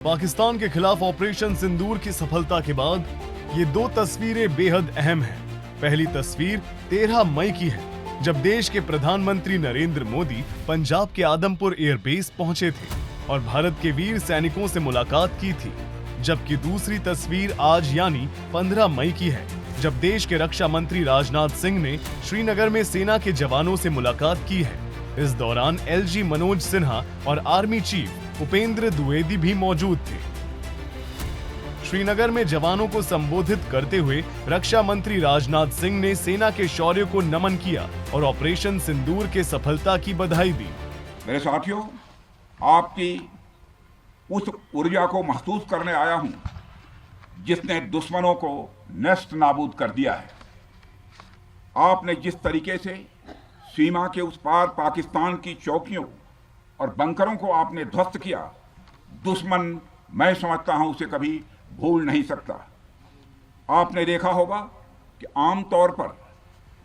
पाकिस्तान के खिलाफ ऑपरेशन सिंदूर की सफलता के बाद ये दो तस्वीरें बेहद अहम हैं। पहली तस्वीर 13 मई की है, जब देश के प्रधानमंत्री नरेंद्र मोदी पंजाब के आदमपुर एयरबेस पहुंचे थे और भारत के वीर सैनिकों से मुलाकात की थी। जबकि दूसरी तस्वीर आज यानी 15 मई की है, जब देश के रक्षा मंत्री राजनाथ सिंह ने श्रीनगर में सेना के जवानों से मुलाकात की है। इस दौरान एलजी मनोज सिन्हा और आर्मी चीफ उपेंद्र द्विवेदी भी मौजूद थे। श्रीनगर में जवानों को संबोधित करते हुए रक्षा मंत्री राजनाथ सिंह ने सेना के शौर्य को नमन किया और ऑपरेशन सिंदूर के सफलता की बधाई दी। मेरे साथियों, आपकी उस ऊर्जा को महसूस करने आया हूं जिसने दुश्मनों को नष्ट नाबूद कर दिया है। आपने जिस तरीके से सीमा के उस पार पाकिस्तान की चौकियों और बंकरों को आपने ध्वस्त किया, दुश्मन मैं समझता हूं उसे कभी भूल नहीं सकता। आपने देखा होगा कि आमतौर पर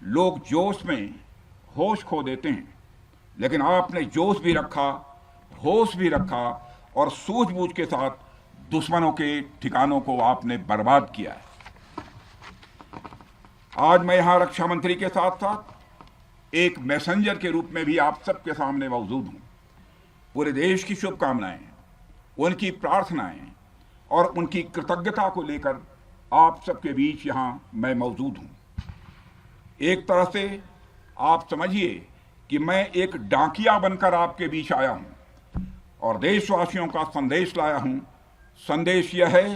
लोग जोश में होश खो देते हैं, लेकिन आपने जोश भी रखा, होश भी रखा और सूझबूझ के साथ दुश्मनों के ठिकानों को आपने बर्बाद किया है। आज मैं यहां रक्षा मंत्री के साथ साथ एक मैसेंजर के रूप में भी आप सबके सामने मौजूद हूं। पूरे देश की शुभकामनाएं, उनकी प्रार्थनाएं और उनकी कृतज्ञता को लेकर आप सबके बीच यहां मैं मौजूद हूं। एक तरह से आप समझिए कि मैं एक डाकिया बनकर आपके बीच आया हूं और देशवासियों का संदेश लाया हूं। संदेश यह है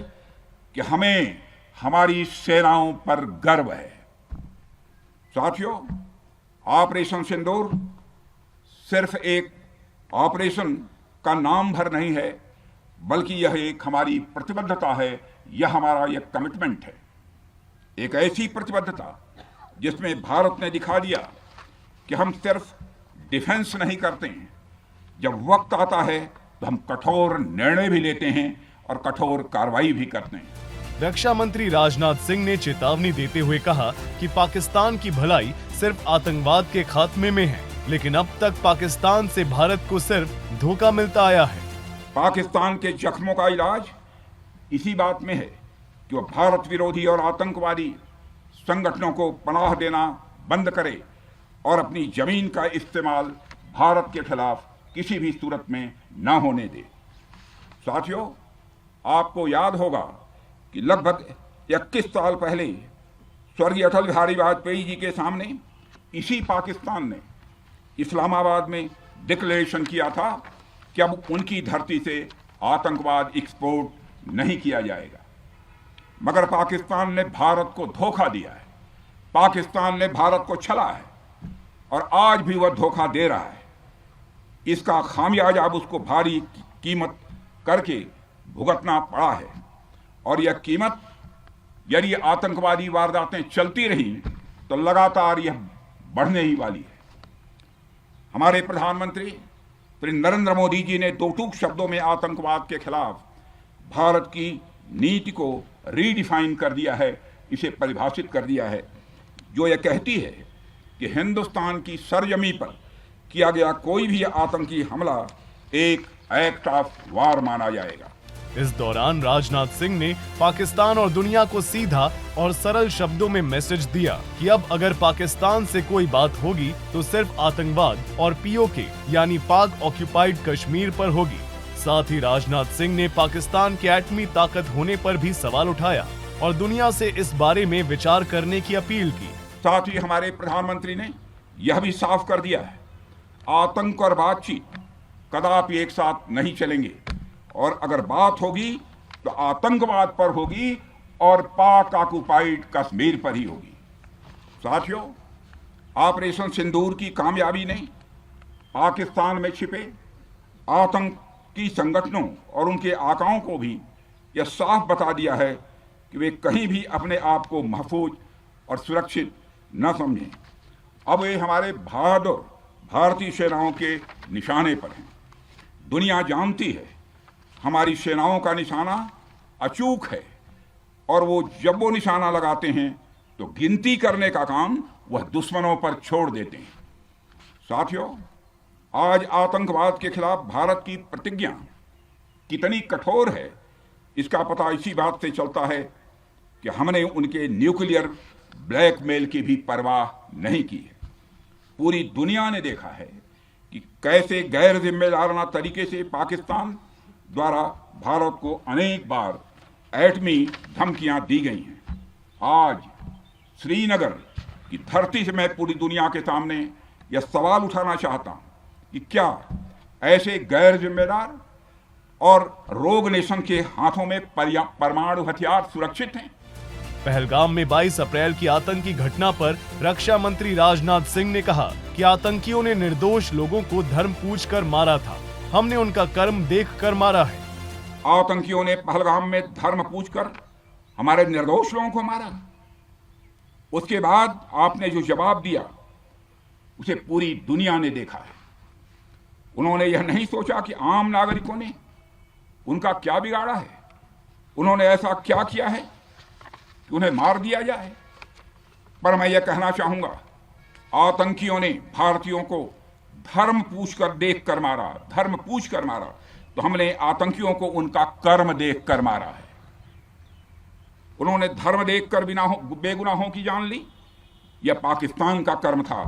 कि हमें हमारी सेनाओं पर गर्व है। साथियों, ऑपरेशन सिंदूर सिर्फ एक ऑपरेशन का नाम भर नहीं है, बल्कि यह एक हमारी प्रतिबद्धता है, यह हमारा एक कमिटमेंट है। एक ऐसी प्रतिबद्धता जिसमें भारत ने दिखा दिया कि हम सिर्फ डिफेंस नहीं करते हैं, जब वक्त आता है तो हम कठोर निर्णय भी लेते हैं और कठोर कार्रवाई भी करते हैं। रक्षा मंत्री राजनाथ सिंह ने चेतावनी देते हुए कहा कि पाकिस्तान की भलाई सिर्फ आतंकवाद के खात्मे में है, लेकिन अब तक पाकिस्तान से भारत को सिर्फ धोखा मिलता आया है। पाकिस्तान के जख्मों का इलाज इसी बात में है कि वह भारत विरोधी और आतंकवादी संगठनों को पनाह देना बंद करे और अपनी जमीन का इस्तेमाल भारत के खिलाफ किसी भी सूरत में न होने दे। साथियों, आपको याद होगा कि लगभग 21 साल पहले स्वर्गीय अटल बिहारी वाजपेयी जी के सामने इसी पाकिस्तान ने इस्लामाबाद में डिक्लेरेशन किया था कि अब उनकी धरती से आतंकवाद एक्सपोर्ट नहीं किया जाएगा। मगर पाकिस्तान ने भारत को धोखा दिया है, पाकिस्तान ने भारत को छला है और आज भी वह धोखा दे रहा है। इसका खामियाजा अब उसको भारी कीमत करके भुगतना पड़ा है और यह कीमत, यदि आतंकवादी वारदातें चलती रही तो लगातार यह बढ़ने ही वाली है। हमारे प्रधानमंत्री श्री नरेंद्र मोदी जी ने दो टूक शब्दों में आतंकवाद के खिलाफ भारत की नीति को रीडिफाइन कर दिया है, इसे परिभाषित कर दिया है, जो यह कहती है कि हिंदुस्तान की सरजमी पर किया गया कोई भी आतंकी हमला एक एक्ट ऑफ वार माना जाएगा। इस दौरान राजनाथ सिंह ने पाकिस्तान और दुनिया को सीधा और सरल शब्दों में मैसेज दिया कि अब अगर पाकिस्तान से कोई बात होगी तो सिर्फ आतंकवाद और पीओके यानी पाक ऑक्युपाइड कश्मीर पर होगी। साथ ही राजनाथ सिंह ने पाकिस्तान के एटमी ताकत होने पर भी सवाल उठाया और दुनिया से इस बारे में विचार करने की अपील की। साथ ही हमारे प्रधानमंत्री ने यह भी साफ कर दिया है, आतंक और बातचीत कदापि एक साथ नहीं चलेंगे और अगर बात होगी तो आतंकवाद पर होगी और पाक ऑक्युपाइड कश्मीर पर ही होगी। साथियों, ऑपरेशन सिंदूर की कामयाबी ने पाकिस्तान में छिपे आतंकी संगठनों और उनके आकाओं को भी यह साफ बता दिया है कि वे कहीं भी अपने आप को महफूज और सुरक्षित न समझें। अब वे हमारे बहादुर भारतीय सेनाओं के निशाने पर हैं। दुनिया जानती है हमारी सेनाओं का निशाना अचूक है और जब वो निशाना लगाते हैं तो गिनती करने का काम वह दुश्मनों पर छोड़ देते हैं। साथियों, आज आतंकवाद के खिलाफ भारत की प्रतिज्ञा कितनी कठोर है इसका पता इसी बात से चलता है कि हमने उनके न्यूक्लियर ब्लैकमेल की भी परवाह नहीं की है। पूरी दुनिया ने देखा है कि कैसे गैर जिम्मेदाराना तरीके से पाकिस्तान द्वारा भारत को अनेक बार एटमी धमकियां दी गई हैं। आज श्रीनगर की धरती से मैं पूरी दुनिया के सामने यह सवाल उठाना चाहता हूं कि क्या ऐसे गैर जिम्मेदार और रोग नेशन के हाथों में परमाणु हथियार सुरक्षित हैं? पहलगाम में 22 अप्रैल की आतंकी घटना पर रक्षा मंत्री राजनाथ सिंह ने कहा कि आतंकियों ने निर्दोष लोगों को धर्म पूछकर मारा था। हमने उनका कर्म देखकर मारा है। आतंकियों ने पहलगाम में धर्म पूछकर हमारे निर्दोष लोगों को मारा। उसके बाद आपने जो जवाब दिया उसे पूरी दुनिया ने देखा है। उन्होंने यह नहीं सोचा कि आम नागरिकों ने उनका क्या बिगाड़ा है, उन्होंने ऐसा क्या किया है कि उन्हें मार दिया जाए। पर मैं यह कहना चाहूंगा, आतंकियों ने भारतीयों को धर्म पूछकर देखकर मारा, धर्म पूछकर मारा, तो हमने आतंकियों को उनका कर्म देखकर मारा है। उन्होंने धर्म देखकर बेगुनाहों की जान ली। यह पाकिस्तान का कर्म था,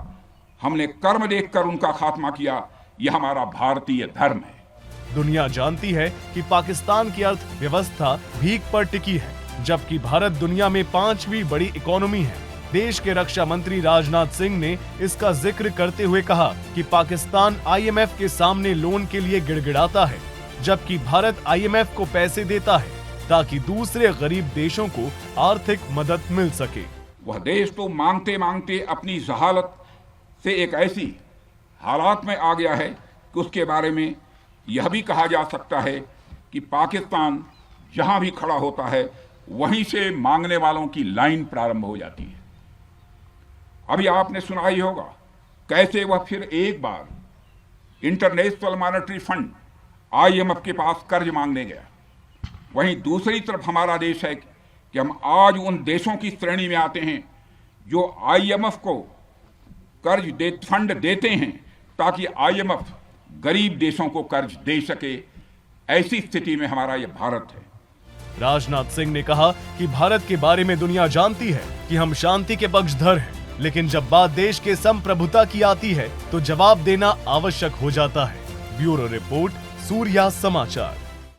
हमने कर्म देखकर उनका खात्मा किया। यह हमारा भारतीय धर्म है। दुनिया जानती है कि पाकिस्तान की अर्थव्यवस्था भीख पर टिकी है, जबकि भारत दुनिया में 5वीं बड़ी इकोनॉमी है। देश के रक्षा मंत्री राजनाथ सिंह ने इसका जिक्र करते हुए कहा कि पाकिस्तान IMF के सामने लोन के लिए गिड़गिड़ाता है, जबकि भारत IMF को पैसे देता है ताकि दूसरे गरीब देशों को आर्थिक मदद मिल सके। वह देश तो मांगते मांगते अपनी जहालत से एक ऐसी हालात में आ गया है कि उसके बारे में यह भी कहा जा सकता है कि पाकिस्तान जहां भी खड़ा होता है वहीं से मांगने वालों की लाइन प्रारंभ हो जाती है। अभी आपने सुना ही होगा कैसे वह फिर एक बार इंटरनेशनल मॉनेटरी फंड IMF के पास कर्ज मांगने गया। वहीं दूसरी तरफ हमारा देश है कि हम आज उन देशों की श्रेणी में आते हैं जो IMF को फंड देते हैं ताकि IMF गरीब देशों को कर्ज दे सके। ऐसी स्थिति में हमारा यह भारत है। राजनाथ सिंह ने कहा कि भारत के बारे में दुनिया जानती है कि हम शांति के पक्षधर हैं, लेकिन जब बात देश के संप्रभुता की आती है तो जवाब देना आवश्यक हो जाता है। ब्यूरो रिपोर्ट, सूर्या समाचार।